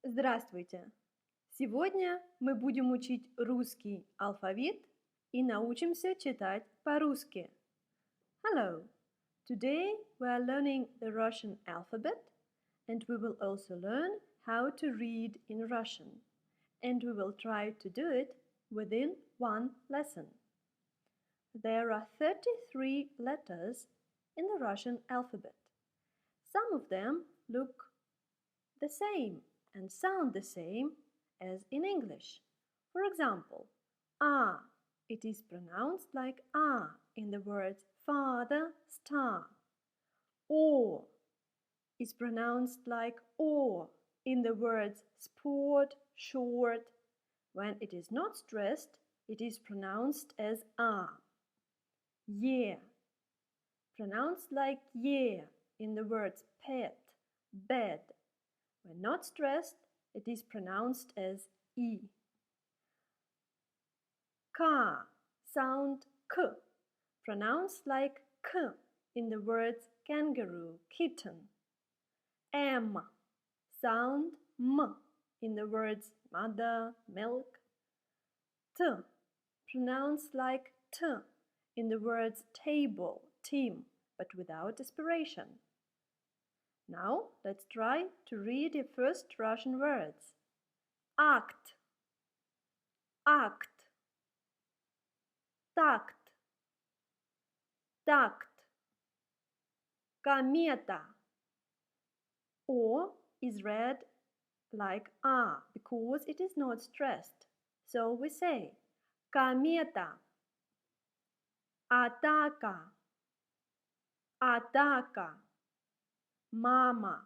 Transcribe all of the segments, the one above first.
Здравствуйте! Сегодня мы будем учить русский алфавит и научимся читать по-русски. Hello! Today we are learning the Russian alphabet and we will also learn how to read in Russian. And we will try to do it within one lesson. There are 33 letters in the Russian alphabet. Some of them look the same and sound the same as in English. For example, A, it is pronounced like A in the words father, star. O is pronounced like O in the words sport, short. When it is not stressed, it is pronounced as A. Ye, pronounced like Ye in the words pet, bed. When not stressed, it is pronounced as E. Ka, sound K, pronounced like K in the words kangaroo, kitten. M, sound M in the words mother, milk. T, pronounced like T in the words table, team, but without aspiration. Now let's try to read the first Russian words. Act, act, такт, такт, комета. O is read like A because it is not stressed. So we say комета, атака, атака, мама,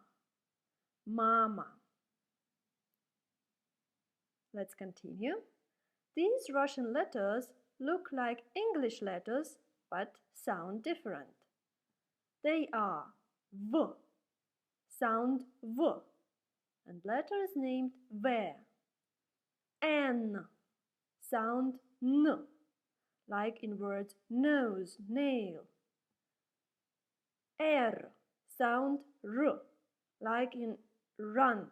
mama. Let's continue. These Russian letters look like English letters but sound different. They are V, sound V, and letter is named V. N, sound N, like in words nose, nail. R, sound R, like in run,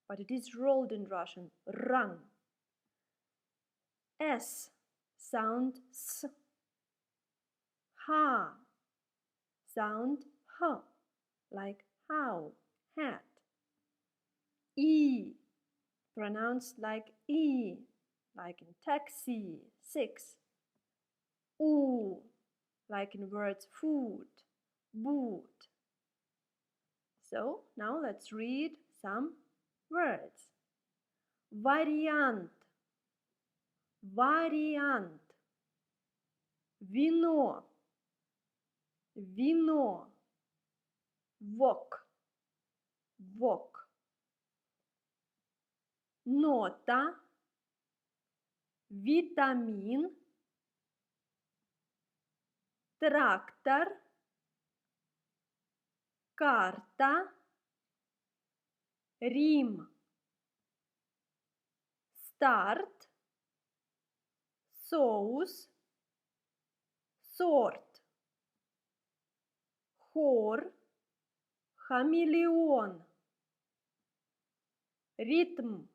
but it is rolled in Russian, run. S, sound S. Ha, sound H, like how, hat. E, pronounced like E, like in taxi, 6. U, like in words food, boot. So now let's read some words. Вариант, вариант. Вино, вино. Вок, вок. Нота, витамин, трактор, карта, Рим. Старт, соус, сорт. Хор, хамелеон. Ритм,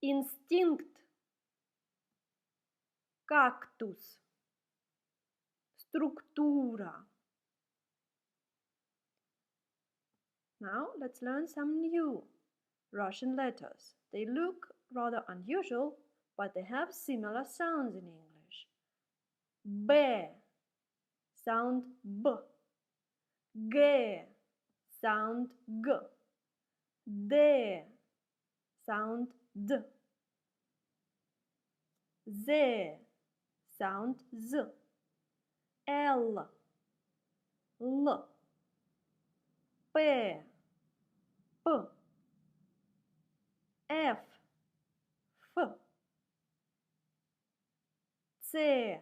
инстинкт, кактус. Структура. Now let's learn some new Russian letters. They look rather unusual, but they have similar sounds in English. B, sound B. G, sound G. D, sound D. Z, sound Z. L, L. P, P. F, F. C,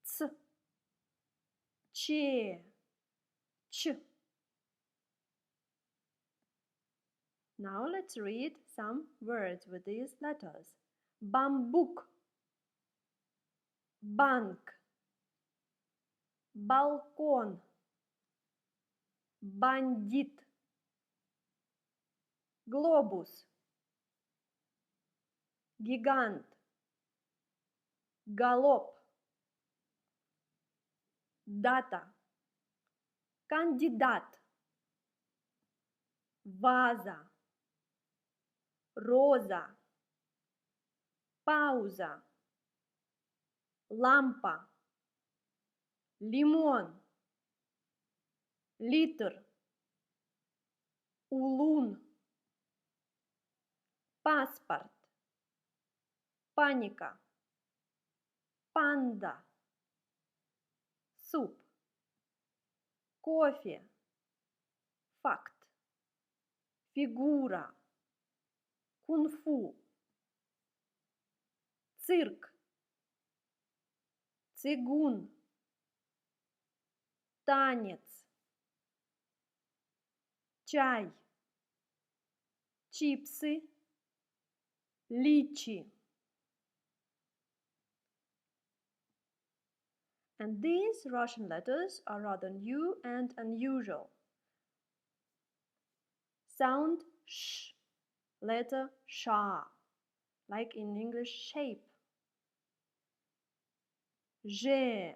C. Ч, Ch. Now let's read some words with these letters. Bambuk, банк, балкон, бандит, Глобус. Гигант. Галоп. Дата. Кандидат. Ваза. Роза. Пауза. Лампа. Лимон. Литр. Улун. Паспорт. Паника. Панда. Суп. Кофе. Факт. Фигура. Кунг-фу. Цирк. Цигун. Танец. Чай. Чипсы. Личи. And these Russian letters are rather new and unusual. Sound sh, letter sha, like in English shape. Zhe,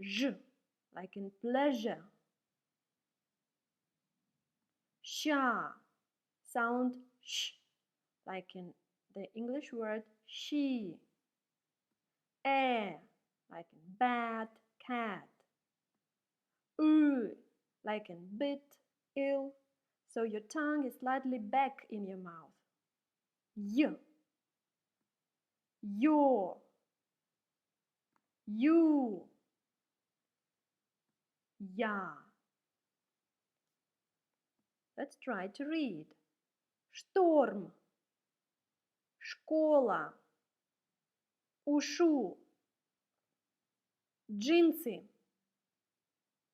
zh, like in pleasure. Sha, sound sh, like in the English word she. Like in bad, cat. Like in bit, ill. So your tongue is slightly back in your mouth. Y. Your. You. Ya. Let's try to read. Шторм. Школа. Ушу. Джинсы.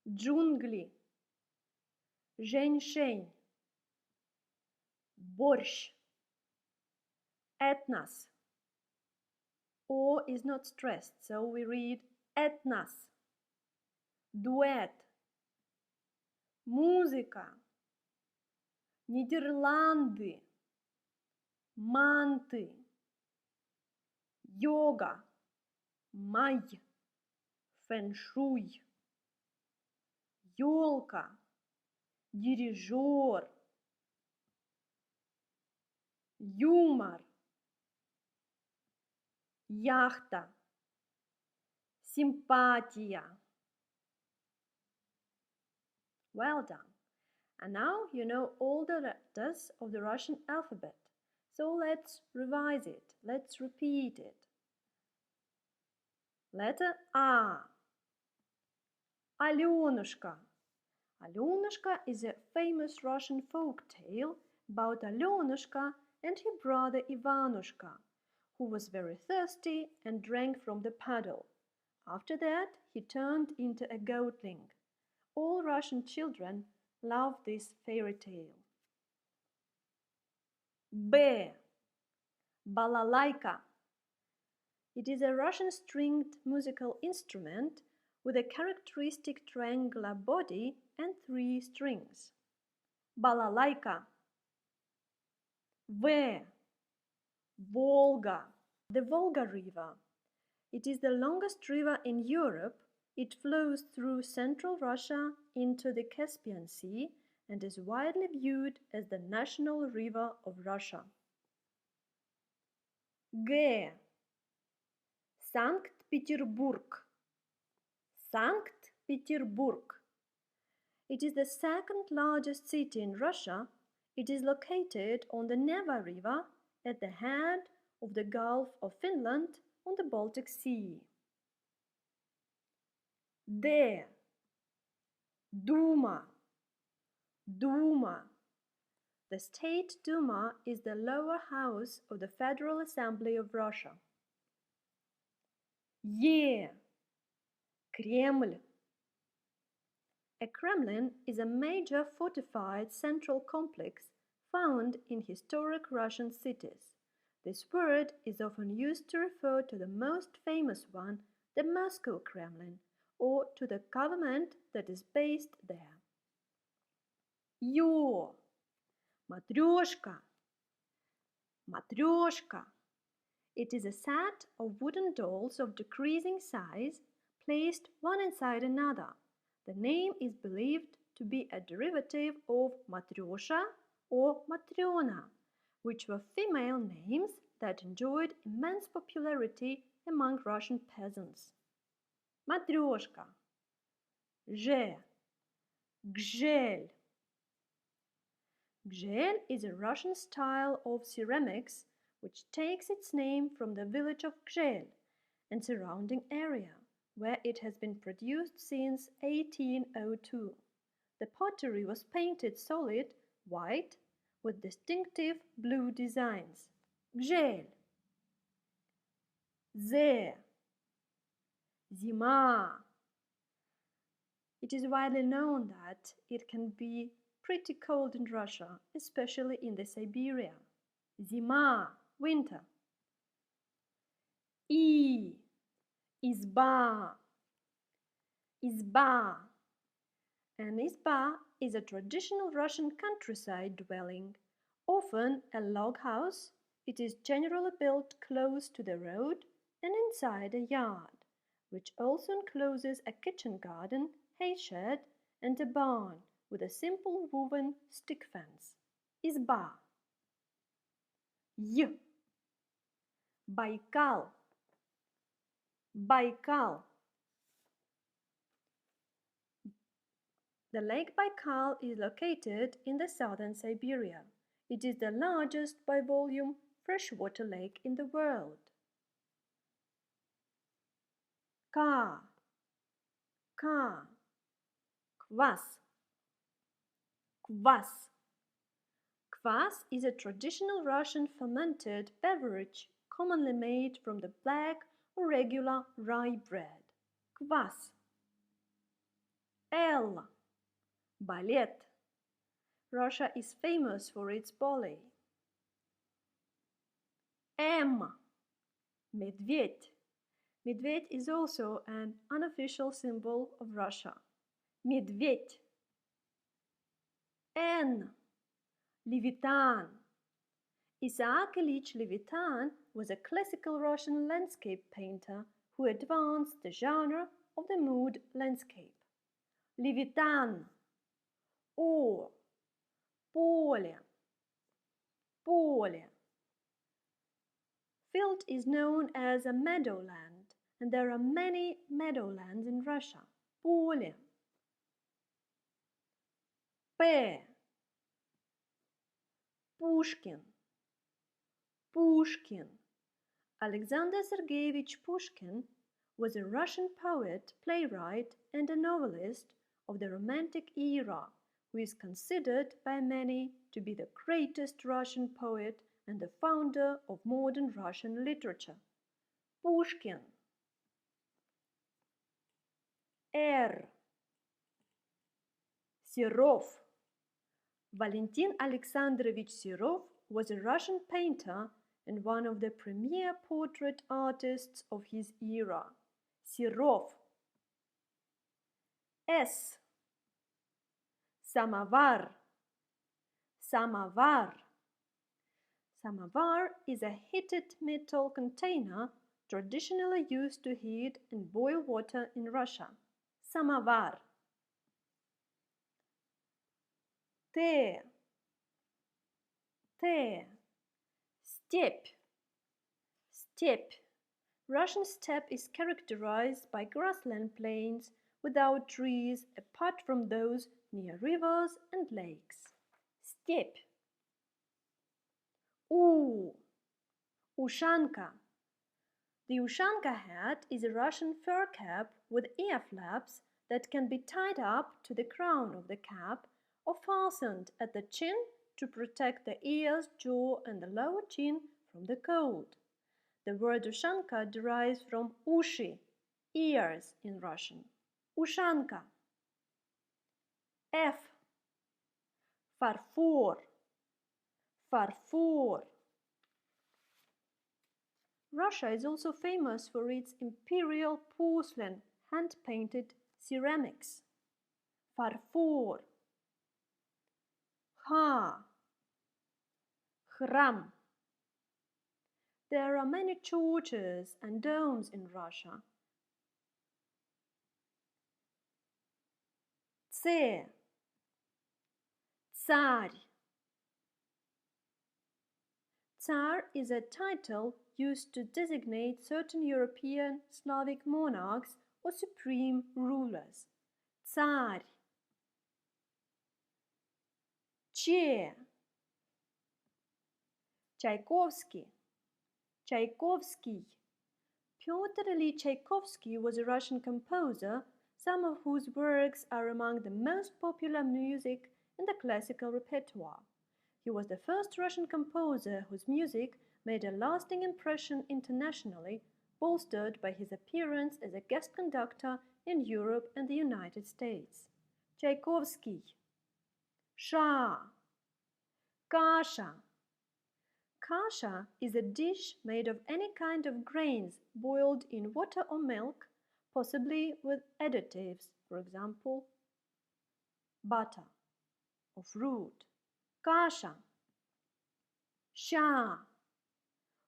Джунгли. Женьшень. Борщ. Этнос. O is not stressed, so we read этнос. Дуэт. Музыка. Нидерланды. Манты. Йога. Май. Фэншуй. Ёлка. Дирижер. Юмор. Яхта. Симпатия. Well done. And now you know all the letters of the Russian alphabet. So let's revise it. Let's repeat it. Letter A. Alyonушка. Alyonушка is a famous Russian folk tale about Alyonushka and her brother Ivanushka, who was very thirsty and drank from the puddle. After that, he turned into a goatling. All Russian children love this fairy tale. B. Balalaika. It is a Russian stringed musical instrument with a characteristic triangular body and 3 strings. Balalaika. V. Volga. The Volga River. It is the longest river in Europe. It flows through central Russia into the Caspian Sea and is widely viewed as the national river of Russia. G. Sankt Petersburg. Sankt Petersburg. It is the second largest city in Russia. It is located on the Neva River at the head of the Gulf of Finland on the Baltic Sea. D. Duma. Duma. The State Duma is the lower house of the Federal Assembly of Russia. Ye. Kreml. A Kremlin is a major fortified central complex found in historic Russian cities. This word is often used to refer to the most famous one, the Moscow Kremlin, or to the government that is based there. Yo. Matryoshka. Matryoshka. It is a set of wooden dolls of decreasing size placed one inside another. The name is believed to be a derivative of Matryoshka or Matryona, which were female names that enjoyed immense popularity among Russian peasants. Matryoshka, Zhe, Gzhel. Gzhel is a Russian style of ceramics which takes its name from the village of Gzhel and surrounding area, where it has been produced since 1802. The pottery was painted solid white with distinctive blue designs. Gzhel, Ze, Zima. It is widely known that it can be pretty cold in Russia, especially in the Siberia. Zima, winter. Izba, Izba. An izba is a traditional Russian countryside dwelling, often a log house. It is generally built close to the road and inside a yard, which also encloses a kitchen garden, hay shed, and a barn with a simple woven stick fence. Izba. Y. Baikal, Baikal. The Lake Baikal is located in the southern Siberia. It is the largest by volume freshwater lake in the world. Ka, Kvass, Kvass. Kvass is a traditional Russian fermented beverage commonly made from the black or regular rye bread. Kvass. L. Ballet. Russia is famous for its ballet. M. Medved. Medved is also an unofficial symbol of Russia. Medved. N. Levitan. Isaac Ilyich Levitan was a classical Russian landscape painter who advanced the genre of the mood landscape. Levitan. O. Поле, Поле. Field is known as a meadowland, and there are many meadowlands in Russia. Поле. P. Pushkin, Pushkin. Alexander Sergeyevich Pushkin was a Russian poet, playwright, and a novelist of the Romantic era, who is considered by many to be the greatest Russian poet and the founder of modern Russian literature. Pushkin. R. Serov. Valentin Alexandrovich Serov was a Russian painter and one of the premier portrait artists of his era. Serov. S. Samovar, Samovar. Samovar is a heated metal container traditionally used to heat and boil water in Russia. Samovar. Te, Te. Steppe, Steppe. Russian steppe is characterized by grassland plains without trees apart from those near rivers and lakes. Steppe. Ushanka. The Ushanka hat is a Russian fur cap with ear flaps that can be tied up to the crown of the cap or fastened at the chin to protect the ears, jaw, and the lower chin from the cold. The word Ushanka derives from ushi, ears in Russian. Ushanka. F. Farfor, Farfor. Russia is also famous for its imperial porcelain hand-painted ceramics. Farfor. Храм, There are many churches and domes in Russia. Це, царь. Tsar is a title used to designate certain European Slavic monarchs or supreme rulers. Царь. Че. Tchaikovsky. Tchaikovsky. Pyotr Ilyich Tchaikovsky was a Russian composer, some of whose works are among the most popular music in the classical repertoire. He was the first Russian composer whose music made a lasting impression internationally, bolstered by his appearance as a guest conductor in Europe and the United States. Tchaikovsky. Sha. Kasha. Kasha is a dish made of any kind of grains boiled in water or milk, possibly with additives, for example, butter or fruit. Kasha. Sha.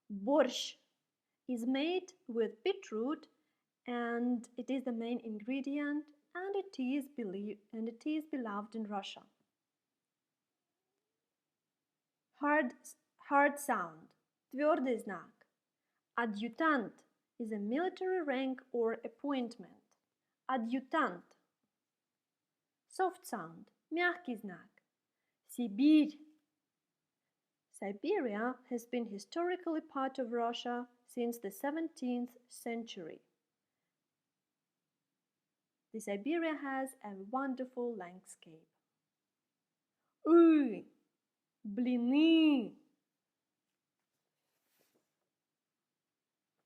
Борщ is made with beetroot and it is the main ingredient and it is beloved in Russia. Hard sound. Твердый знак. Adjutant is a military rank or appointment. Adjutant. Soft sound. Мягкий знак. Сибирь. Siberia has been historically part of Russia since the 17th century. The Siberia has a wonderful landscape. Блины.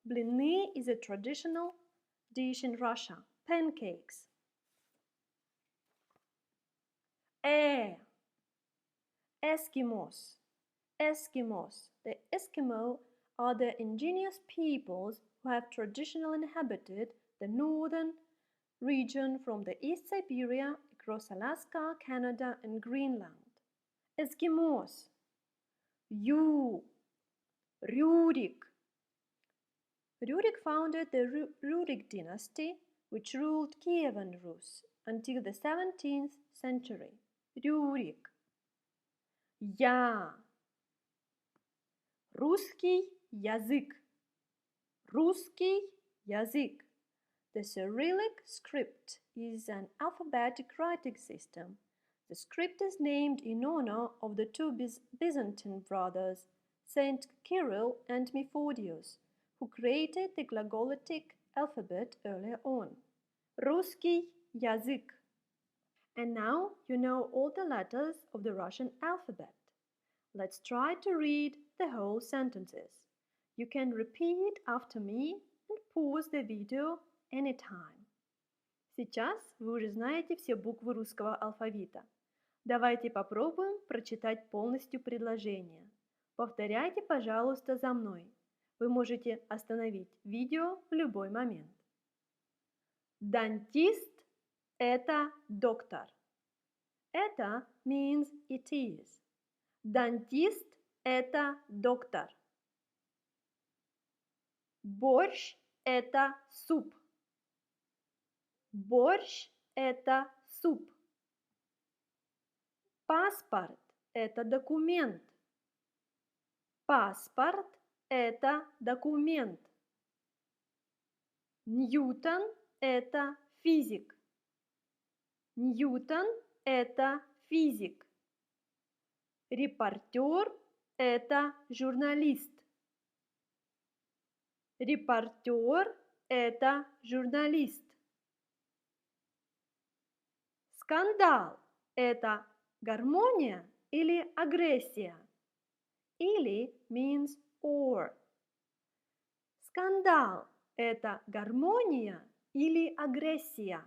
Блины is a traditional dish in Russia. Pancakes. Eskimos. Eskimos. The Eskimo are the indigenous peoples who have traditionally inhabited the northern region from the East Siberia across Alaska, Canada, and Greenland. Eskimos. Rurik. Rurik founded the Rurik dynasty, which ruled Kievan Rus until the 17th century. Rurik. Я. Русский язык. Русский язык. The Cyrillic script is an alphabetic writing system. The script is named in honor of the two Byzantine brothers, Saint Kirill and Methodius, who created the glagolitic alphabet earlier on. Русский язык. And now you know all the letters of the Russian alphabet. Let's try to read the whole sentences. You can repeat after me and pause the video anytime. Сейчас вы уже знаете все буквы русского алфавита. Давайте попробуем прочитать полностью предложение. Повторяйте, пожалуйста, за мной. Вы можете остановить видео в любой момент. Дантист – это доктор. Это means it is. Дантист – это доктор. Борщ – это суп. Борщ – это суп. Паспорт – это документ. Паспорт – это документ. Ньютон – это физик. Ньютон – это физик. Репортер – это журналист. Репортер – это журналист. Скандал – это гармония или агрессия. Или means or. Скандал – это гармония или агрессия.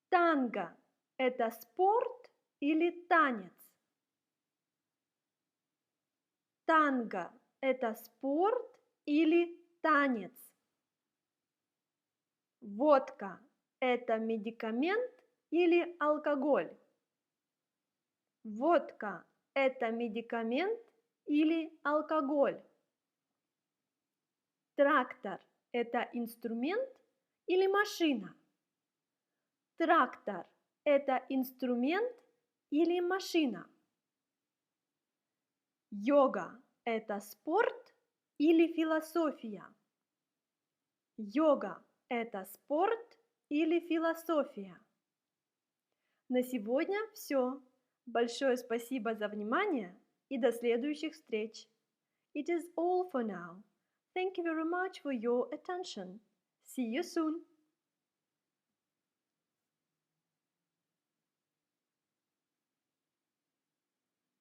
Танго – это спорт или танец. Танго – это спорт или танец. Водка – это медикамент или алкоголь. Водка – это медикамент или алкоголь? Трактор – это инструмент или машина? Трактор – это инструмент или машина? Йога – это спорт или философия? Йога – это спорт или философия? На сегодня все. Большое спасибо за внимание и до следующих встреч. It is all for now. Thank you very much for your attention. See you soon.